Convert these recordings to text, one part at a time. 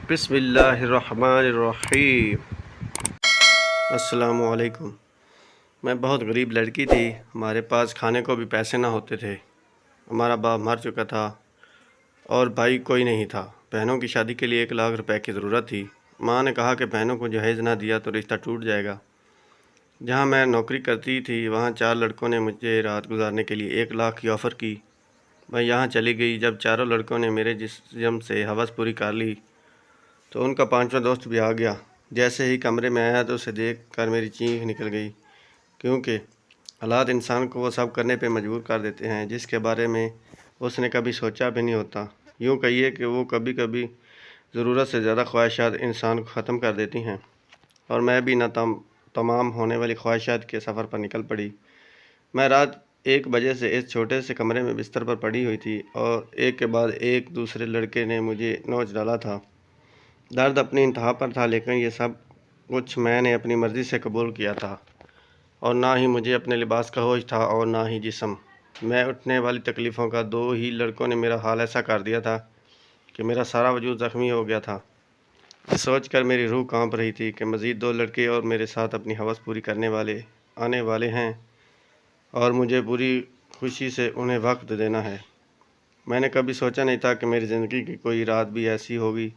بسم اللہ الرحمن الرحیم۔ السلام علیکم۔ میں بہت غریب لڑکی تھی، ہمارے پاس کھانے کو بھی پیسے نہ ہوتے تھے۔ ہمارا باپ مر چکا تھا اور بھائی کوئی نہیں تھا۔ بہنوں کی شادی کے لیے 1 لاکھ روپے کی ضرورت تھی۔ ماں نے کہا کہ بہنوں کو جہیز نہ دیا تو رشتہ ٹوٹ جائے گا۔ جہاں میں نوکری کرتی تھی وہاں 4 لڑکوں نے مجھے رات گزارنے کے لیے 1 لاکھ کی آفر کی۔ میں یہاں چلی گئی۔ جب چاروں لڑکوں نے میرے جسم سے ہوس پوری کر لی تو ان کا 5واں دوست بھی آ گیا۔ جیسے ہی کمرے میں آیا تو اسے دیکھ کر میری چینخ نکل گئی، کیونکہ حالات انسان کو وہ سب کرنے پہ مجبور کر دیتے ہیں جس کے بارے میں اس نے کبھی سوچا بھی نہیں ہوتا۔ یوں کہیے کہ وہ کبھی کبھی ضرورت سے زیادہ خواہشات انسان کو ختم کر دیتی ہیں، اور میں بھی نہ تمام ہونے والی خواہشات کے سفر پر نکل پڑی۔ میں رات 1 بجے سے اس چھوٹے سے کمرے میں بستر پر پڑی ہوئی تھی اور ایک کے بعد ایک دوسرے لڑکے نے مجھے نوچ ڈالا تھا۔ درد اپنی انتہا پر تھا، لیکن یہ سب کچھ میں نے اپنی مرضی سے قبول کیا تھا، اور نہ ہی مجھے اپنے لباس کا ہوش تھا اور نہ ہی جسم میں اٹھنے والی تکلیفوں کا۔ 2 ہی لڑکوں نے میرا حال ایسا کر دیا تھا کہ میرا سارا وجود زخمی ہو گیا تھا۔ یہ سوچ کر میری روح کانپ رہی تھی کہ مزید 2 لڑکے اور میرے ساتھ اپنی ہوس پوری کرنے والے آنے والے ہیں، اور مجھے پوری خوشی سے انہیں وقت دینا ہے۔ میں نے کبھی سوچا نہیں تھا کہ میری زندگی کی کوئی رات بھی ایسی ہوگی۔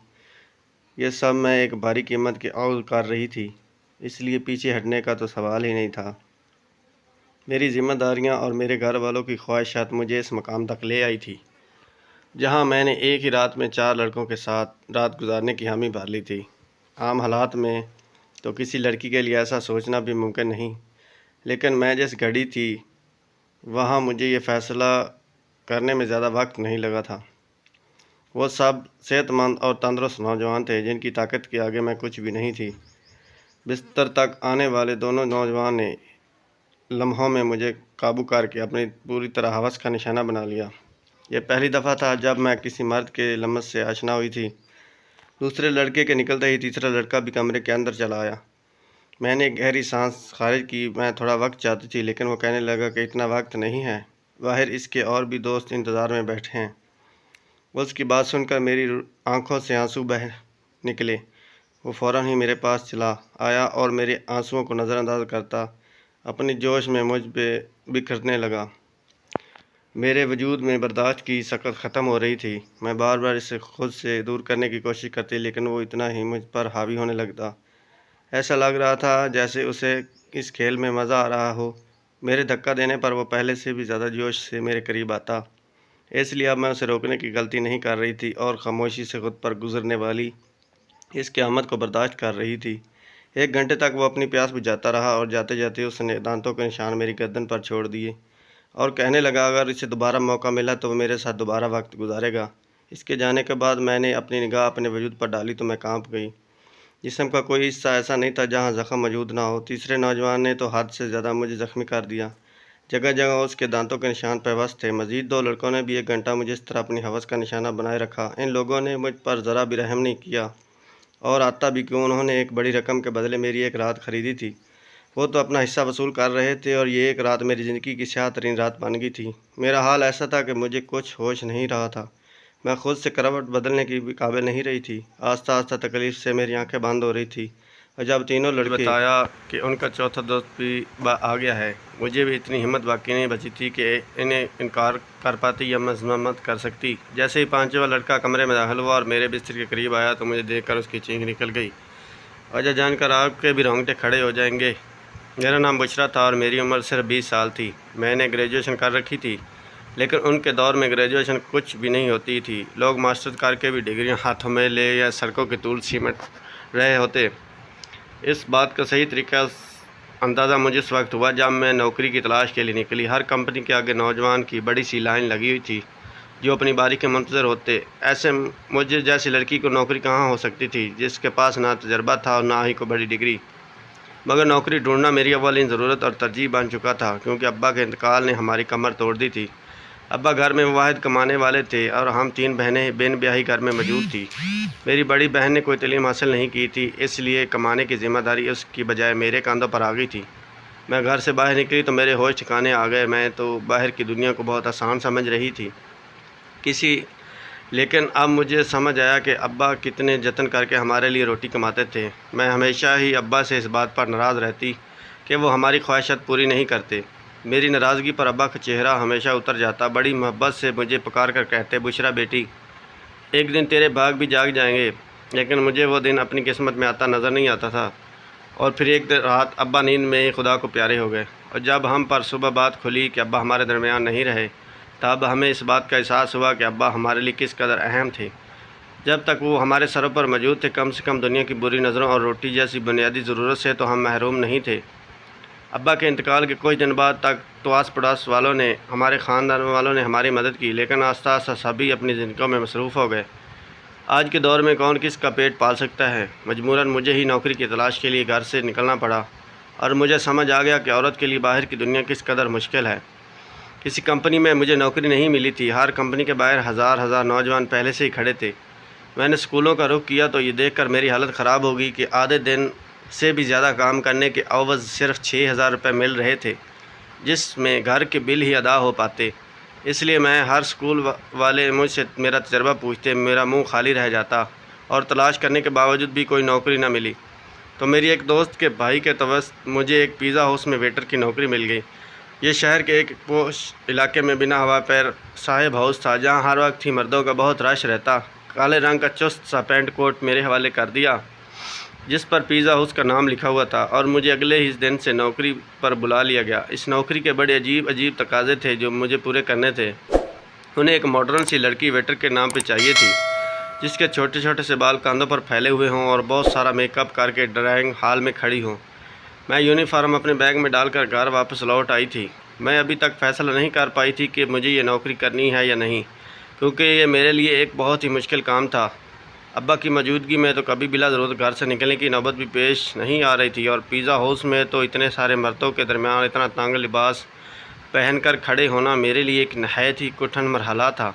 یہ سب میں ایک بھاری قیمت کے عوض کر رہی تھی، اس لیے پیچھے ہٹنے کا تو سوال ہی نہیں تھا۔ میری ذمہ داریاں اور میرے گھر والوں کی خواہشات مجھے اس مقام تک لے آئی تھی جہاں میں نے ایک ہی رات میں 4 لڑکوں کے ساتھ رات گزارنے کی حامی بھر لی تھی۔ عام حالات میں تو کسی لڑکی کے لیے ایسا سوچنا بھی ممکن نہیں، لیکن میں جس گھڑی تھی وہاں مجھے یہ فیصلہ کرنے میں زیادہ وقت نہیں لگا تھا۔ وہ سب صحت مند اور تندرست نوجوان تھے جن کی طاقت کے آگے میں کچھ بھی نہیں تھی۔ بستر تک آنے والے دونوں نوجوان نے لمحوں میں مجھے قابو کر کے اپنی پوری طرح ہوس کا نشانہ بنا لیا۔ یہ پہلی دفعہ تھا جب میں کسی مرد کے لمس سے آشنا ہوئی تھی۔ دوسرے لڑکے کے نکلتے ہی تیسرا لڑکا بھی کمرے کے اندر چلا آیا۔ میں نے گہری سانس خارج کی۔ میں تھوڑا وقت چاہتی تھی، لیکن وہ کہنے لگا کہ اتنا وقت نہیں ہے، باہر اس کے اور بھی دوست انتظار میں بیٹھے ہیں۔ اس کی بات سن کر میری آنکھوں سے آنسو بہہ نکلے۔ وہ فوراً ہی میرے پاس چلا آیا اور میرے آنسوؤں کو نظر انداز کرتا اپنی جوش میں مجھ پہ بکھرنے لگا۔ میرے وجود میں برداشت کی سکت ختم ہو رہی تھی۔ میں بار بار اسے خود سے دور کرنے کی کوشش کرتی، لیکن وہ اتنا ہی مجھ پر حاوی ہونے لگتا۔ ایسا لگ رہا تھا جیسے اسے اس کھیل میں مزہ آ رہا ہو۔ میرے دھکا دینے پر وہ پہلے سے بھی زیادہ جوش سے میرے قریب آتا، اس لیے اب میں اسے روکنے کی غلطی نہیں کر رہی تھی اور خاموشی سے خود پر گزرنے والی اس قیامت کو برداشت کر رہی تھی۔ 1 گھنٹے تک وہ اپنی پیاس بجھاتا رہا اور جاتے جاتے اس نے دانتوں کے نشان میری گردن پر چھوڑ دیے اور کہنے لگا اگر اسے دوبارہ موقع ملا تو وہ میرے ساتھ دوبارہ وقت گزارے گا۔ اس کے جانے کے بعد میں نے اپنی نگاہ اپنے وجود پر ڈالی تو میں کانپ گئی۔ جسم کا کوئی حصہ ایسا نہیں تھا جہاں زخم موجود نہ ہو۔ تیسرے نوجوان نے تو حد سے زیادہ مجھے زخمی کر دیا۔ جگہ جگہ اس کے دانتوں کے نشان پیوست تھے۔ مزید 2 لڑکوں نے بھی 1 گھنٹہ مجھے اس طرح اپنی ہوس کا نشانہ بنائے رکھا۔ ان لوگوں نے مجھ پر ذرا بھی رحم نہیں کیا، اور آتا بھی کیوں، انہوں نے ایک بڑی رقم کے بدلے میری 1 رات خریدی تھی۔ وہ تو اپنا حصہ وصول کر رہے تھے اور یہ 1 رات میری زندگی کی سیاہ ترین رات بن گئی تھی۔ میرا حال ایسا تھا کہ مجھے کچھ ہوش نہیں رہا تھا۔ میں خود سے کروٹ بدلنے کی بھی قابل نہیں رہی تھی۔ آہستہ آہستہ تکلیف سے میری آنکھیں بند ہو رہی تھی، اور جب تینوں لڑکے بتایا کہ ان کا چوتھا دوست بھی آ گیا ہے، مجھے بھی اتنی ہمت باقی نہیں بچی تھی کہ انہیں انکار کر پاتی یا مذمت کر سکتی۔ جیسے ہی 5واں لڑکا کمرے میں داخل ہوا اور میرے بستر کے قریب آیا تو مجھے دیکھ کر اس کی چینخ نکل گئی۔ وجہ جان کر آپ کے بھی رونگٹے کھڑے ہو جائیں گے۔ میرا نام بشریٰ تھا اور میری عمر صرف 20 سال تھی۔ میں نے گریجویشن کر رکھی تھی، لیکن ان کے دور میں گریجویشن کچھ بھی نہیں ہوتی تھی۔ لوگ ماسٹر کر کے بھی ڈگریاں ہاتھوں میں لے یا سڑکوں کے طول سیمٹ رہے ہوتے۔ اس بات کا صحیح طریقہ اندازہ مجھے اس وقت ہوا جب میں نوکری کی تلاش کے لیے نکلی۔ ہر کمپنی کے آگے نوجوان کی بڑی سی لائن لگی ہوئی تھی جو اپنی باری کے منتظر ہوتے۔ ایسے مجھے جیسی لڑکی کو نوکری کہاں ہو سکتی تھی جس کے پاس نہ تجربہ تھا اور نہ ہی کوئی بڑی ڈگری؟ مگر نوکری ڈھونڈنا میری اولین ضرورت اور ترجیح بن چکا تھا، کیونکہ ابا کے انتقال نے ہماری کمر توڑ دی تھی۔ ابا گھر میں واحد کمانے والے تھے اور ہم 3 بہنیں بن بیاہی گھر میں موجود تھی۔ میری بڑی بہن نے کوئی تعلیم حاصل نہیں کی تھی، اس لیے کمانے کی ذمہ داری اس کی بجائے میرے کاندھوں پر آ گئی تھی۔ میں گھر سے باہر نکلی تو میرے ہوش ٹھکانے آ گئے۔ میں تو باہر کی دنیا کو بہت آسان سمجھ رہی تھی۔ کسی لیکن اب مجھے سمجھ آیا کہ ابا کتنے جتن کر کے ہمارے لیے روٹی کماتے تھے۔ میں ہمیشہ ہی ابا سے اس بات پر ناراض رہتی کہ وہ ہماری خواہشات پوری نہیں کرتے۔ میری ناراضگی پر ابا کا چہرہ ہمیشہ اتر جاتا، بڑی محبت سے مجھے پکار کر کہتے، بشریٰ بیٹی، ایک دن تیرے باغ بھی جاگ جائیں گے۔ لیکن مجھے وہ دن اپنی قسمت میں آتا نظر نہیں آتا تھا۔ اور پھر ایک رات ابا نیند میں ہی خدا کو پیارے ہو گئے، اور جب ہم پر صبح بات کھلی کہ ابا ہمارے درمیان نہیں رہے، تب ہمیں اس بات کا احساس ہوا کہ ابا ہمارے لیے کس قدر اہم تھے۔ جب تک وہ ہمارے سروں پر موجود تھے، کم سے کم دنیا کی بری نظروں اور روٹی جیسی بنیادی ضرورت سے تو ہم محروم نہیں تھے۔ ابا کے انتقال کے کچھ دن بعد تک تو آس پڑوس والوں نے، ہمارے خاندان والوں نے ہماری مدد کی، لیکن آہستہ آہستہ سبھی اپنی زندگیوں میں مصروف ہو گئے۔ آج کے دور میں کون کس کا پیٹ پال سکتا ہے؟ مجبوراً مجھے ہی نوکری کی تلاش کے لیے گھر سے نکلنا پڑا، اور مجھے سمجھ آ گیا کہ عورت کے لیے باہر کی دنیا کس قدر مشکل ہے۔ کسی کمپنی میں مجھے نوکری نہیں ملی تھی۔ ہر کمپنی کے باہر ہزار نوجوان پہلے سے ہی کھڑے تھے۔ میں نے اسکولوں کا رخ کیا تو یہ دیکھ کر میری حالت خراب ہو گئی کہ آدھے دن سے بھی زیادہ کام کرنے کے عوض صرف 6,000 روپے مل رہے تھے، جس میں گھر کے بل ہی ادا ہو پاتے۔ اس لیے میں ہر اسکول والے مجھ سے میرا تجربہ پوچھتے، میرا منہ خالی رہ جاتا، اور تلاش کرنے کے باوجود بھی کوئی نوکری نہ ملی۔ تو میری ایک دوست کے بھائی کے توسط مجھے ایک پیزا ہاؤس میں ویٹر کی نوکری مل گئی۔ یہ شہر کے ایک پوش علاقے میں بنا ہوا پیر صاحب ہاؤس تھا، جہاں ہر وقت ہی مردوں کا بہت رش رہتا۔ کالے رنگ کا چست سا پینٹ کوٹ میرے حوالے کر دیا، جس پر پیزا ہاؤس کا نام لکھا ہوا تھا، اور مجھے اگلے ہی دن سے نوکری پر بلا لیا گیا۔ اس نوکری کے بڑے عجیب تقاضے تھے جو مجھے پورے کرنے تھے۔ انہیں ایک ماڈرن سی لڑکی ویٹر کے نام پہ چاہیے تھی، جس کے چھوٹے چھوٹے سے بال کاندھوں پر پھیلے ہوئے ہوں اور بہت سارا میک اپ کر کے ڈرائنگ ہال میں کھڑی ہوں۔ میں یونیفارم اپنے بیگ میں ڈال کر گھر واپس لوٹ آئی تھی۔ میں ابھی تک فیصلہ نہیں کر پائی تھی کہ مجھے یہ نوکری کرنی ہے یا نہیں، کیونکہ یہ میرے لیے ایک بہت ہی مشکل کام تھا۔ ابا کی موجودگی میں تو کبھی بلا ضرورت گھر سے نکلنے کی نوبت بھی پیش نہیں آ رہی تھی، اور پیزا ہاؤس میں تو اتنے سارے مردوں کے درمیان اتنا تنگ لباس پہن کر کھڑے ہونا میرے لیے ایک نہایت ہی کٹھن مرحلہ تھا۔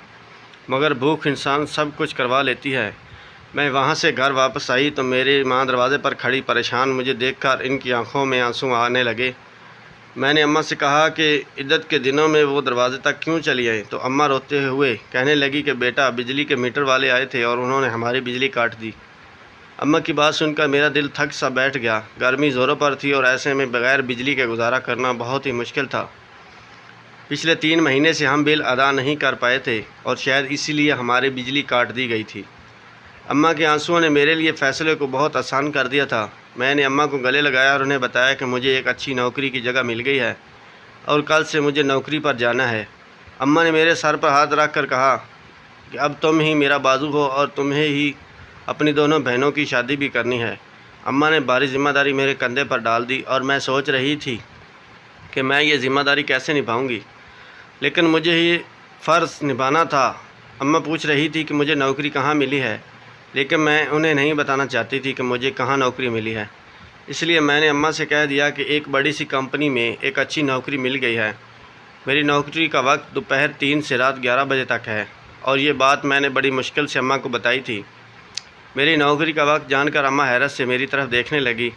مگر بھوک انسان سب کچھ کروا لیتی ہے۔ میں وہاں سے گھر واپس آئی تو میری ماں دروازے پر کھڑی پریشان مجھے دیکھ کر ان کی آنکھوں میں آنسو آنے لگے۔ میں نے اماں سے کہا کہ عدت کے دنوں میں وہ دروازے تک کیوں چلی آئی، تو اماں روتے ہوئے کہنے لگی کہ بیٹا، بجلی کے میٹر والے آئے تھے اور انہوں نے ہماری بجلی کاٹ دی۔ اماں کی بات سن کر میرا دل تھک سا بیٹھ گیا۔ گرمی زوروں پر تھی اور ایسے میں بغیر بجلی کے گزارا کرنا بہت ہی مشکل تھا۔ پچھلے 3 مہینے سے ہم بل ادا نہیں کر پائے تھے، اور شاید اسی لیے ہماری بجلی کاٹ دی گئی تھی۔ اماں کے آنسوؤں نے میرے لیے فیصلے کو بہت آسان کر دیا تھا۔ میں نے اماں کو گلے لگایا اور انہیں بتایا کہ مجھے ایک اچھی نوکری کی جگہ مل گئی ہے، اور کل سے مجھے نوکری پر جانا ہے۔ اماں نے میرے سر پر ہاتھ رکھ کر کہا کہ اب تم ہی میرا بازو ہو، اور تمہیں ہی اپنی دونوں بہنوں کی شادی بھی کرنی ہے۔ اماں نے بھاری ذمہ داری میرے کندھے پر ڈال دی، اور میں سوچ رہی تھی کہ میں یہ ذمہ داری کیسے نبھاؤں گی، لیکن مجھے یہ فرض نبھانا تھا۔ اماں پوچھ رہی تھی کہ مجھے نوکری کہاں ملی ہے، لیکن میں انہیں نہیں بتانا چاہتی تھی کہ مجھے کہاں نوکری ملی ہے۔ اس لیے میں نے اماں سے کہہ دیا کہ ایک بڑی سی کمپنی میں ایک اچھی نوکری مل گئی ہے۔ میری نوکری کا وقت دوپہر 3 سے رات 11 بجے تک ہے، اور یہ بات میں نے بڑی مشکل سے اماں کو بتائی تھی۔ میری نوکری کا وقت جان کر اماں حیرت سے میری طرف دیکھنے لگی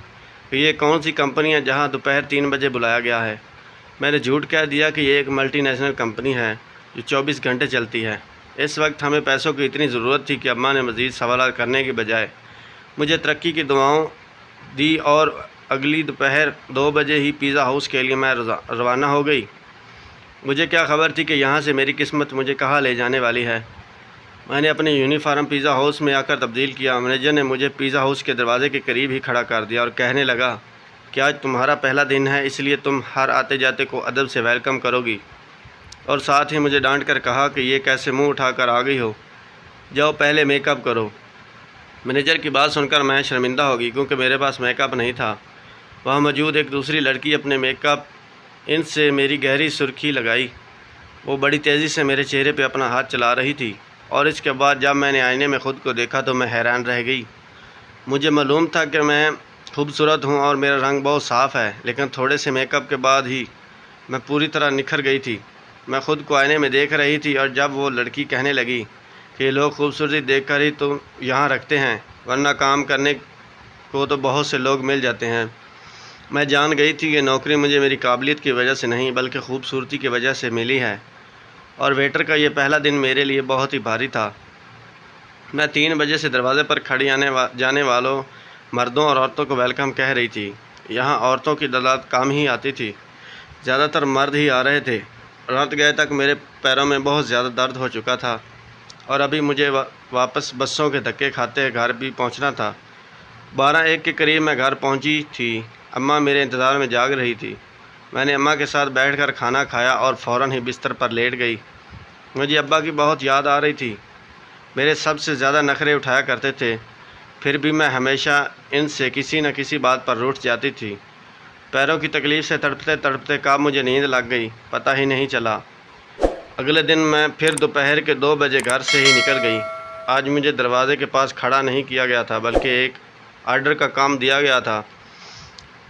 کہ یہ کون سی کمپنی ہے جہاں دوپہر 3 بجے بلایا گیا ہے۔ میں نے جھوٹ کہہ دیا کہ یہ ایک ملٹی نیشنل کمپنی ہے جو 24 گھنٹے چلتی ہے۔ اس وقت ہمیں پیسوں کی اتنی ضرورت تھی کہ اماں نے مزید سوالات کرنے کے بجائے مجھے ترقی کی دعاؤں دی، اور اگلی دوپہر 2 بجے ہی پیزا ہاؤس کے لیے میں روانہ ہو گئی۔ مجھے کیا خبر تھی کہ یہاں سے میری قسمت مجھے کہاں لے جانے والی ہے۔ میں نے اپنے یونیفارم پیزا ہاؤس میں آ کر تبدیل کیا۔ مینیجر نے مجھے پیزا ہاؤس کے دروازے کے قریب ہی کھڑا کر دیا اور کہنے لگا کہ آج تمہارا پہلا دن ہے، اس لیے تم ہر آتے جاتے کو ادب سے ویلکم کرو گی، اور ساتھ ہی مجھے ڈانٹ کر کہا کہ یہ کیسے منہ اٹھا کر آ گئی ہو، جاؤ پہلے میک اپ کرو۔ مینیجر کی بات سن کر میں شرمندہ ہو گئی، کیونکہ میرے پاس میک اپ نہیں تھا۔ وہاں موجود ایک دوسری لڑکی اپنے میک اپ ان سے میری گہری سرخی لگائی۔ وہ بڑی تیزی سے میرے چہرے پہ اپنا ہاتھ چلا رہی تھی، اور اس کے بعد جب میں نے آئینے میں خود کو دیکھا تو میں حیران رہ گئی۔ مجھے معلوم تھا کہ میں خوبصورت ہوں اور میرا رنگ بہت صاف ہے، لیکن تھوڑے سے میک اپ کے بعد ہی میں پوری طرح نکھر گئی تھی۔ میں خود کو آئینے میں دیکھ رہی تھی، اور جب وہ لڑکی کہنے لگی کہ یہ لوگ خوبصورتی دیکھ کر ہی تو یہاں رکھتے ہیں، ورنہ کام کرنے کو تو بہت سے لوگ مل جاتے ہیں، میں جان گئی تھی کہ نوکری مجھے میری قابلیت کی وجہ سے نہیں بلکہ خوبصورتی کی وجہ سے ملی ہے۔ اور ویٹر کا یہ پہلا دن میرے لیے بہت ہی بھاری تھا۔ میں 3 بجے سے دروازے پر کھڑی جانے والوں مردوں اور عورتوں کو ویلکم کہہ رہی تھی۔ یہاں عورتوں کی تعداد کم ہی آتی تھی، زیادہ تر مرد ہی آ رہے تھے۔ رات گئے تک میرے پیروں میں بہت زیادہ درد ہو چکا تھا اور ابھی مجھے واپس بسوں کے دھکے کھاتے گھر بھی پہنچنا تھا۔ 12-1 کے قریب میں گھر پہنچی تھی۔ اماں میرے انتظار میں جاگ رہی تھی۔ میں نے اماں کے ساتھ بیٹھ کر کھانا کھایا اور فوراً ہی بستر پر لیٹ گئی۔ مجھے ابا کی بہت یاد آ رہی تھی۔ میرے سب سے زیادہ نخرے اٹھایا کرتے تھے، پھر بھی میں ہمیشہ ان سے کسی نہ کسی بات پر روٹھ جاتی تھی۔ پیروں کی تکلیف سے تڑپتے تڑپتے کب مجھے نیند لگ گئی پتہ ہی نہیں چلا۔ اگلے دن میں پھر دوپہر کے 2 بجے گھر سے ہی نکل گئی۔ آج مجھے دروازے کے پاس کھڑا نہیں کیا گیا تھا بلکہ ایک آرڈر کا کام دیا گیا تھا۔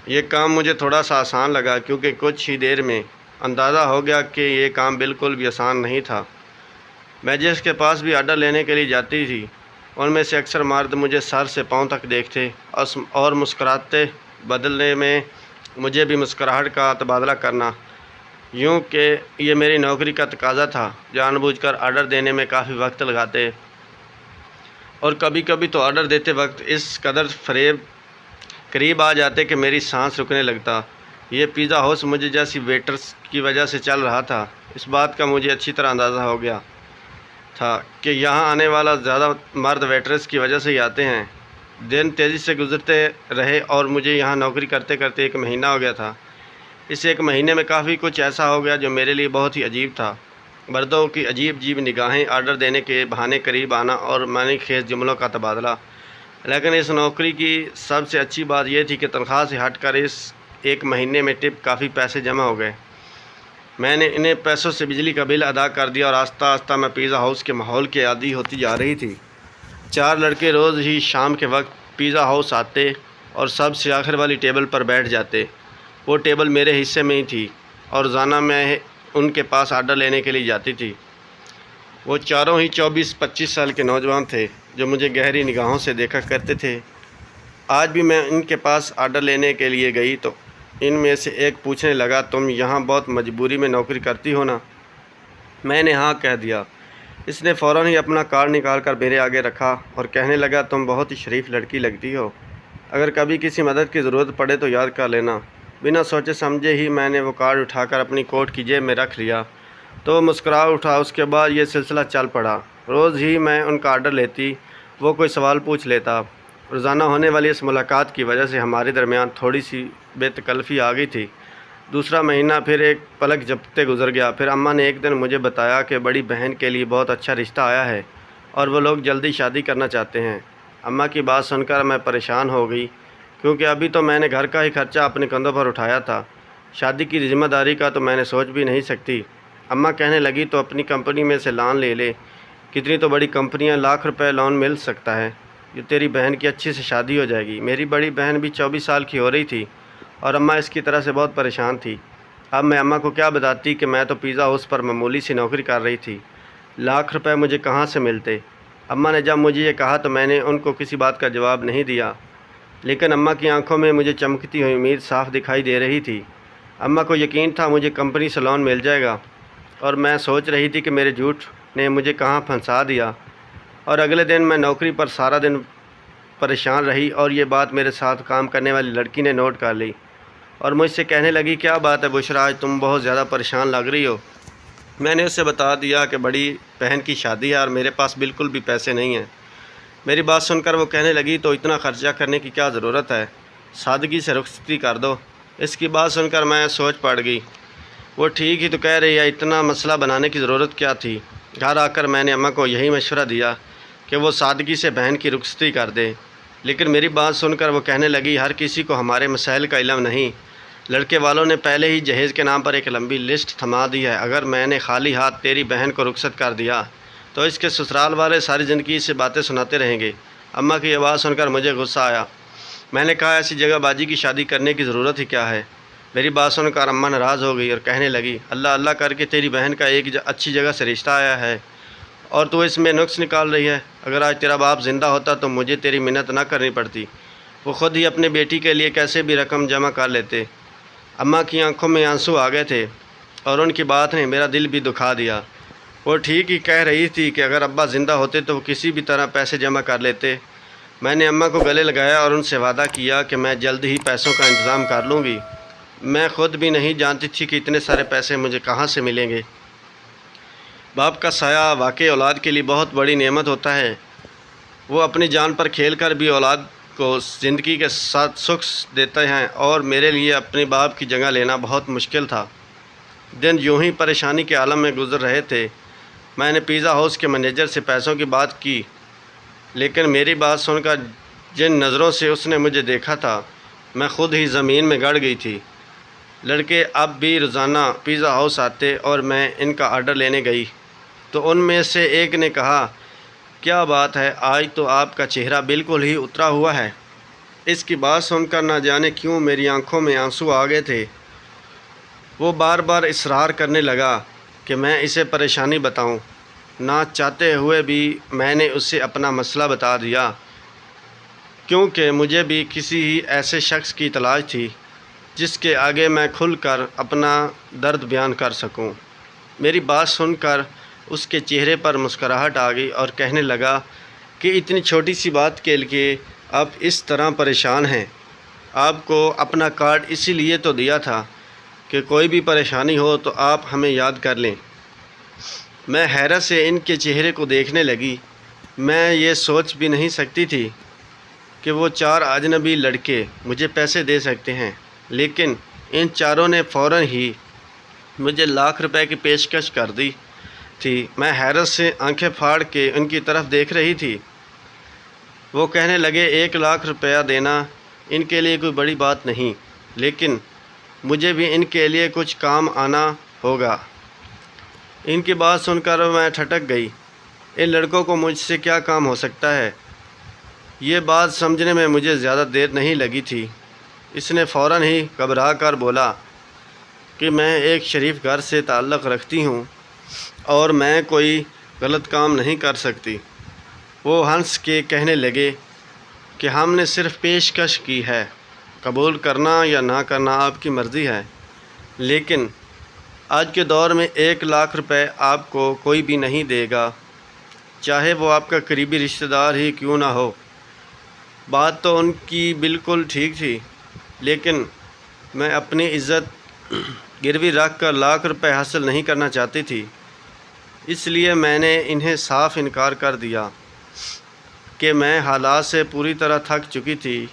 یہ کام مجھے تھوڑا سا آسان لگا کیونکہ کچھ ہی دیر میں اندازہ ہو گیا کہ یہ کام بالکل بھی آسان نہیں تھا۔ میں جس کے پاس بھی آرڈر لینے کے لیے جاتی تھی ان میں سے اکثر مرد مجھے سر سے پاؤں تک دیکھتے اور مسکراتے، بدلے میں مجھے بھی مسکراہٹ کا تبادلہ کرنا، یوں کہ یہ میری نوکری کا تقاضا تھا۔ جان بوجھ کر آرڈر دینے میں کافی وقت لگاتے اور کبھی کبھی تو آرڈر دیتے وقت اس قدر قریب آ جاتے کہ میری سانس رکنے لگتا۔ یہ پیزا ہاؤس مجھے جیسی ویٹرز کی وجہ سے چل رہا تھا۔ اس بات کا مجھے اچھی طرح اندازہ ہو گیا تھا کہ یہاں آنے والا زیادہ مرد ویٹرز کی وجہ سے ہی آتے ہیں۔ دن تیزی سے گزرتے رہے اور مجھے یہاں نوکری کرتے کرتے 1 مہینہ ہو گیا تھا۔ اس 1 مہینے میں کافی کچھ ایسا ہو گیا جو میرے لیے بہت ہی عجیب تھا۔ مردوں کی عجیب عجیب نگاہیں، آرڈر دینے کے بہانے قریب آنا اور معنی خیز جملوں کا تبادلہ۔ لیکن اس نوکری کی سب سے اچھی بات یہ تھی کہ تنخواہ سے ہٹ کر اس 1 مہینے میں ٹپ کافی پیسے جمع ہو گئے۔ میں نے انہیں پیسوں سے بجلی کا بل ادا کر دیا اور آہستہ آہستہ میں پیزا ہاؤس کے ماحول کے عادی ہوتی جا رہی تھی۔ 4 لڑکے روز ہی شام کے وقت پیزا ہاؤس آتے اور سب سے آخر والی ٹیبل پر بیٹھ جاتے۔ وہ ٹیبل میرے حصے میں ہی تھی اور روزانہ میں ان کے پاس آرڈر لینے کے لیے جاتی تھی۔ وہ چاروں ہی 24-25 سال کے نوجوان تھے جو مجھے گہری نگاہوں سے دیکھا کرتے تھے۔ آج بھی میں ان کے پاس آرڈر لینے کے لیے گئی تو ان میں سے ایک پوچھنے لگا، تم یہاں بہت مجبوری میں نوکری کرتی ہو نا؟ میں نے ہاں کہہ دیا۔ اس نے فوراً ہی اپنا کارڈ نکال کر میرے آگے رکھا اور کہنے لگا، تم بہت ہی شریف لڑکی لگتی ہو، اگر کبھی کسی مدد کی ضرورت پڑے تو یاد کر لینا۔ بنا سوچے سمجھے ہی میں نے وہ کارڈ اٹھا کر اپنی کوٹ کی جیب میں رکھ لیا تو وہ مسکرا اٹھا۔ اس کے بعد یہ سلسلہ چل پڑا۔ روز ہی میں ان کا آرڈر لیتی، وہ کوئی سوال پوچھ لیتا۔ روزانہ ہونے والی اس ملاقات کی وجہ سے ہمارے درمیان تھوڑی سی بے تکلفی آ گئی تھی۔ دوسرا مہینہ پھر ایک پلک جھپکتے گزر گیا۔ پھر اماں نے ایک دن مجھے بتایا کہ بڑی بہن کے لیے بہت اچھا رشتہ آیا ہے اور وہ لوگ جلدی شادی کرنا چاہتے ہیں۔ اماں کی بات سن کر میں پریشان ہو گئی کیونکہ ابھی تو میں نے گھر کا ہی خرچہ اپنے کندھوں پر اٹھایا تھا، شادی کی ذمہ داری کا تو میں نے سوچ بھی نہیں سکتی۔ اماں کہنے لگی، تو اپنی کمپنی میں سے لون لے لے، کتنی تو بڑی کمپنیاں لاکھ روپے لون مل سکتا ہے، یہ تیری بہن کی اچھی سے شادی ہو جائے گی۔ میری بڑی بہن بھی 24 سال کی ہو رہی تھی اور اماں اس کی طرح سے بہت پریشان تھی۔ اب میں اماں کو کیا بتاتی کہ میں تو پیزا ہاؤس پر معمولی سی نوکری کر رہی تھی، لاکھ روپے مجھے کہاں سے ملتے۔ اماں نے جب مجھے یہ کہا تو میں نے ان کو کسی بات کا جواب نہیں دیا، لیکن اماں کی آنکھوں میں مجھے چمکتی ہوئی امید صاف دکھائی دے رہی تھی۔ اماں کو یقین تھا مجھے کمپنی سے لون مل جائے گا اور میں سوچ رہی تھی کہ میرے جھوٹ نے مجھے کہاں پھنسا دیا۔ اور اگلے دن میں نوکری پر سارا دن پریشان رہی اور یہ بات میرے ساتھ کام کرنے والی لڑکی نے نوٹ کر لی اور مجھ سے کہنے لگی، کیا بات ہے بشریٰ، آج تم بہت زیادہ پریشان لگ رہی ہو۔ میں نے اسے بتا دیا کہ بڑی بہن کی شادی ہے اور میرے پاس بالکل بھی پیسے نہیں ہیں۔ میری بات سن کر وہ کہنے لگی، تو اتنا خرچہ کرنے کی کیا ضرورت ہے، سادگی سے رخصتی کر دو۔ اس کی بات سن کر میں سوچ پڑ گئی، وہ ٹھیک ہی تو کہہ رہی ہے، اتنا مسئلہ بنانے کی ضرورت کیا تھی۔ گھر آ کر میں نے اماں کو یہی مشورہ دیا کہ وہ سادگی سے بہن کی رخصتی کر دے، لیکن میری بات سن کر وہ کہنے لگی، ہر کسی کو ہمارے مسائل کا علم نہیں، لڑکے والوں نے پہلے ہی جہیز کے نام پر ایک لمبی لسٹ تھما دی ہے، اگر میں نے خالی ہاتھ تیری بہن کو رخصت کر دیا تو اس کے سسرال والے ساری زندگی سے باتیں سناتے رہیں گے۔ اماں کی یہ بات سن کر مجھے غصہ آیا۔ میں نے کہا، ایسی جگہ بازی کی شادی کرنے کی ضرورت ہی کیا ہے۔ میری بات سن کر اماں ناراض ہو گئی اور کہنے لگی، اللہ اللہ کر کے تیری بہن کا ایک اچھی جگہ سے رشتہ آیا ہے اور تو اس میں نقص نکال رہی ہے۔ اگر آج تیرا باپ زندہ ہوتا تو مجھے تیری منت نہ کرنی پڑتی، وہ خود ہی اپنے بیٹی کے لیے کیسے بھی رقم جمع کر لیتے۔ اماں کی آنکھوں میں آنسو آ گئے تھے اور ان کی بات نے میرا دل بھی دکھا دیا۔ وہ ٹھیک ہی کہہ رہی تھی کہ اگر ابا زندہ ہوتے تو وہ کسی بھی طرح پیسے جمع کر لیتے۔ میں نے اماں کو گلے لگایا اور ان سے وعدہ کیا کہ میں جلد ہی پیسوں کا انتظام کر لوں گی۔ میں خود بھی نہیں جانتی تھی کہ اتنے سارے پیسے مجھے کہاں سے ملیں گے۔ باپ کا سایہ واقعی اولاد کے لیے بہت بڑی نعمت ہوتا ہے۔ وہ اپنی جان پر کھیل کر بھی اولاد کو زندگی کے ساتھ سکھ دیتے ہیں، اور میرے لیے اپنے باپ کی جگہ لینا بہت مشکل تھا۔ دن یوں ہی پریشانی کے عالم میں گزر رہے تھے۔ میں نے پیزا ہاؤس کے مینیجر سے پیسوں کی بات کی، لیکن میری بات سن کر جن نظروں سے اس نے مجھے دیکھا تھا، میں خود ہی زمین میں گڑ گئی تھی۔ لڑکے اب بھی روزانہ پیزا ہاؤس آتے اور میں ان کا آرڈر لینے گئی تو ان میں سے ایک نے کہا، کیا بات ہے، آج تو آپ کا چہرہ بالکل ہی اترا ہوا ہے۔ اس کی بات سن کر نہ جانے کیوں میری آنکھوں میں آنسو آ گئے تھے۔ وہ بار بار اصرار کرنے لگا کہ میں اسے پریشانی بتاؤں۔ نہ چاہتے ہوئے بھی میں نے اسے اپنا مسئلہ بتا دیا، کیونکہ مجھے بھی کسی ہی ایسے شخص کی تلاش تھی جس کے آگے میں کھل کر اپنا درد بیان کر سکوں۔ میری بات سن کر اس کے چہرے پر مسکراہٹ آ گئی اور کہنے لگا کہ اتنی چھوٹی سی بات کے لیے آپ اس طرح پریشان ہیں۔ آپ کو اپنا کارڈ اسی لیے تو دیا تھا کہ کوئی بھی پریشانی ہو تو آپ ہمیں یاد کر لیں۔ میں حیرت سے ان کے چہرے کو دیکھنے لگی۔ میں یہ سوچ بھی نہیں سکتی تھی کہ وہ 4 اجنبی لڑکے مجھے پیسے دے سکتے ہیں، لیکن ان چاروں نے فوراً ہی مجھے لاکھ روپے کی پیشکش کر دی تھی۔ میں حیرت سے آنکھیں پھاڑ کے ان کی طرف دیکھ رہی تھی۔ وہ کہنے لگے 1 لاکھ روپیہ دینا ان کے لیے کوئی بڑی بات نہیں، لیکن مجھے بھی ان کے لیے کچھ کام آنا ہوگا۔ ان کی بات سن کر میں ٹھٹک گئی۔ ان لڑکوں کو مجھ سے کیا کام ہو سکتا ہے؟ یہ بات سمجھنے میں مجھے زیادہ دیر نہیں لگی تھی۔ اس نے فوراً ہی گھبرا کر بولا کہ میں ایک شریف گھر سے تعلق رکھتی ہوں اور میں کوئی غلط کام نہیں کر سکتی۔ وہ ہنس کے کہنے لگے کہ ہم نے صرف پیشکش کی ہے، قبول کرنا یا نہ کرنا آپ کی مرضی ہے، لیکن آج کے دور میں 1 لاکھ روپے آپ کو کوئی بھی نہیں دے گا، چاہے وہ آپ کا قریبی رشتہ دار ہی کیوں نہ ہو۔ بات تو ان کی بالکل ٹھیک تھی، لیکن میں اپنی عزت گروی رکھ کر لاکھ روپے حاصل نہیں کرنا چاہتی تھی۔ اس لیے میں نے انہیں صاف انکار کر دیا کہ میں حالات سے پوری طرح تھک چکی تھی،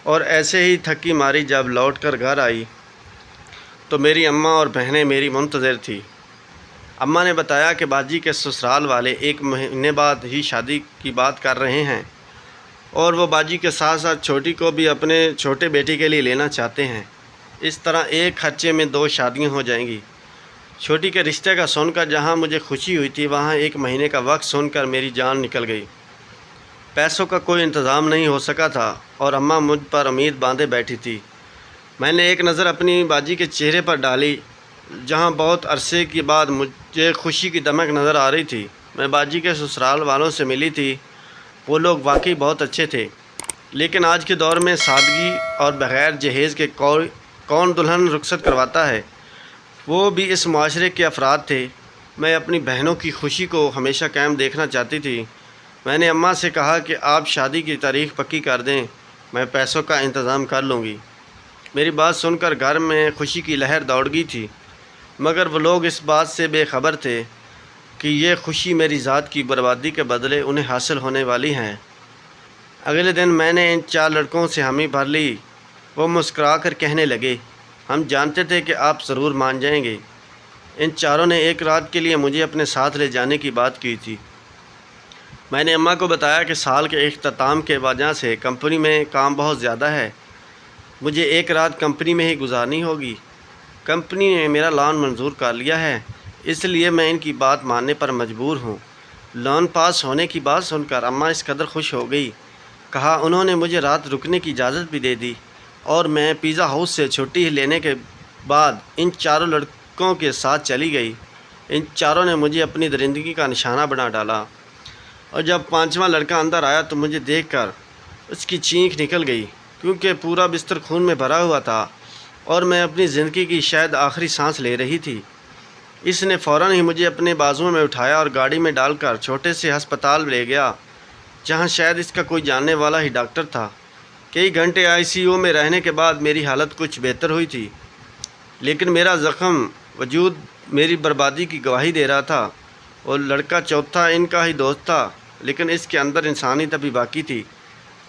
اور ایسے ہی تھکی ماری جب لوٹ کر گھر آئی تو میری اماں اور بہنیں میری منتظر تھی۔ اماں نے بتایا کہ باجی کے سسرال والے 1 مہینے بعد ہی شادی کی بات کر رہے ہیں، اور وہ باجی کے ساتھ ساتھ چھوٹی کو بھی اپنے چھوٹے بیٹی کے لیے لینا چاہتے ہیں۔ اس طرح ایک خرچے میں 2 شادیاں ہو جائیں گی۔ چھوٹی کے رشتے کا سن کر جہاں مجھے خوشی ہوئی تھی، وہاں 1 مہینے کا وقت سن کر میری جان نکل گئی۔ پیسوں کا کوئی انتظام نہیں ہو سکا تھا اور اماں مجھ پر امید باندھے بیٹھی تھی۔ میں نے ایک نظر اپنی باجی کے چہرے پر ڈالی، جہاں بہت عرصے کے بعد مجھے خوشی کی دمک نظر آ رہی تھی۔ میں باجی کے سسرال والوں سے ملی تھی۔ وہ لوگ واقعی بہت اچھے تھے، لیکن آج کے دور میں سادگی اور بغیر جہیز کے کون دلہن رخصت کرواتا ہے؟ وہ بھی اس معاشرے کے افراد تھے۔ میں اپنی بہنوں کی خوشی کو ہمیشہ قائم دیکھنا چاہتی تھی۔ میں نے اماں سے کہا کہ آپ شادی کی تاریخ پکی کر دیں، میں پیسوں کا انتظام کر لوں گی۔ میری بات سن کر گھر میں خوشی کی لہر دوڑ گئی تھی، مگر وہ لوگ اس بات سے بے خبر تھے کہ یہ خوشی میری ذات کی بربادی کے بدلے انہیں حاصل ہونے والی ہیں۔ اگلے دن میں نے ان 4 لڑکوں سے حامی بھر لی۔ وہ مسکرا کر کہنے لگے، ہم جانتے تھے کہ آپ ضرور مان جائیں گے۔ ان چاروں نے 1 رات کے لیے مجھے اپنے ساتھ لے جانے کی بات کی تھی۔ میں نے اماں کو بتایا کہ سال کے اختتام کے وجہ سے کمپنی میں کام بہت زیادہ ہے، مجھے 1 رات کمپنی میں ہی گزارنی ہوگی۔ کمپنی نے میرا لون منظور کر لیا ہے، اس لیے میں ان کی بات ماننے پر مجبور ہوں۔ لون پاس ہونے کی بات سن کر اماں اس قدر خوش ہو گئی، کہا انہوں نے مجھے رات رکنے کی اجازت بھی دے دی، اور میں پیزا ہاؤس سے چھٹی لینے کے بعد ان 4 لڑکوں کے ساتھ چلی گئی۔ ان چاروں نے مجھے اپنی درندگی کا نشانہ بنا ڈالا، اور جب 5واں لڑکا اندر آیا تو مجھے دیکھ کر اس کی چینخ نکل گئی، کیونکہ پورا بستر خون میں بھرا ہوا تھا اور میں اپنی زندگی کی شاید آخری سانس لے رہی تھی۔ اس نے فوراً ہی مجھے اپنے بازوؤں میں اٹھایا اور گاڑی میں ڈال کر چھوٹے سے ہسپتال لے گیا، جہاں شاید اس کا کوئی جاننے والا ہی ڈاکٹر تھا۔ کئی گھنٹے ICU میں رہنے کے بعد میری حالت کچھ بہتر ہوئی تھی، لیکن میرا زخم وجود میری بربادی کی گواہی دے رہا تھا۔ اور لڑکا چوتھا ان کا ہی دوست تھا، لیکن اس کے اندر انسانیت ابھی باقی تھی۔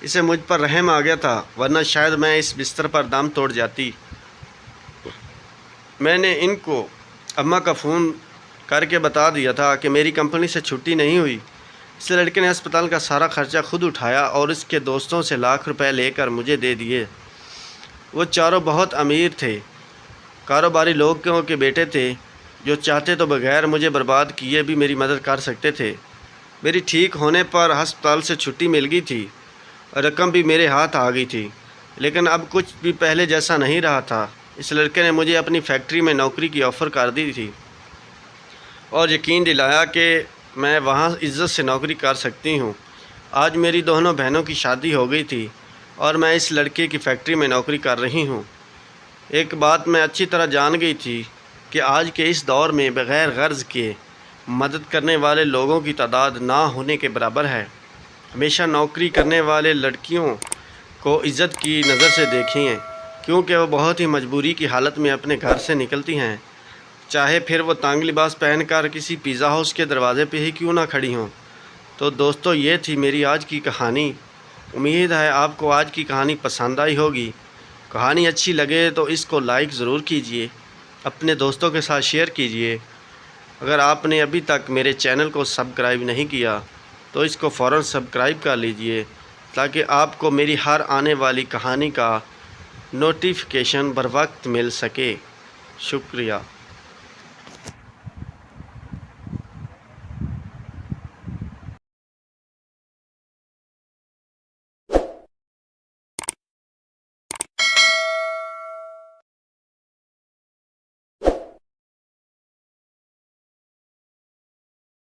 اسے مجھ پر رحم آ گیا تھا، ورنہ شاید میں اس بستر پر دم توڑ جاتی۔ میں نے ان کو اماں کا فون کر کے بتا دیا تھا کہ میری کمپنی سے چھٹی نہیں ہوئی۔ اس لڑکے نے ہسپتال کا سارا خرچہ خود اٹھایا اور اس کے دوستوں سے لاکھ روپے لے کر مجھے دے دیے۔ وہ چاروں بہت امیر تھے، کاروباری لوگوں کے بیٹے تھے، جو چاہتے تو بغیر مجھے برباد کیے بھی میری مدد کر سکتے تھے۔ میری ٹھیک ہونے پر ہسپتال سے چھٹی مل گئی تھی، رقم بھی میرے ہاتھ آ گئی تھی، لیکن اب کچھ بھی پہلے جیسا نہیں رہا تھا۔ اس لڑکے نے مجھے اپنی فیکٹری میں نوکری کی آفر کر دی تھی اور یقین دلایا کہ میں وہاں عزت سے نوکری کر سکتی ہوں۔ آج میری دونوں بہنوں کی شادی ہو گئی تھی اور میں اس لڑکے کی فیکٹری میں نوکری کر رہی ہوں۔ ایک بات میں اچھی طرح جان گئی تھی کہ آج کے اس دور میں بغیر غرض کے مدد کرنے والے لوگوں کی تعداد نہ ہونے کے برابر ہے۔ ہمیشہ نوکری کرنے والے لڑکیوں کو عزت کی نظر سے دیکھیں، کیونکہ وہ بہت ہی مجبوری کی حالت میں اپنے گھر سے نکلتی ہیں، چاہے پھر وہ تنگ لباس پہن کر کسی پیزا ہاؤس کے دروازے پہ ہی کیوں نہ کھڑی ہوں۔ تو دوستو، یہ تھی میری آج کی کہانی۔ امید ہے آپ کو آج کی کہانی پسند آئی ہوگی۔ کہانی اچھی لگے تو اس کو لائک ضرور کیجئے، اپنے دوستوں کے ساتھ شیئر کیجئے۔ اگر آپ نے ابھی تک میرے چینل کو سبسکرائب نہیں کیا تو اس کو فوراً سبسکرائب کر لیجئے، تاکہ آپ کو میری ہر آنے والی کہانی کا نوٹیفیکیشن بر وقت مل سکے۔ شکریہ۔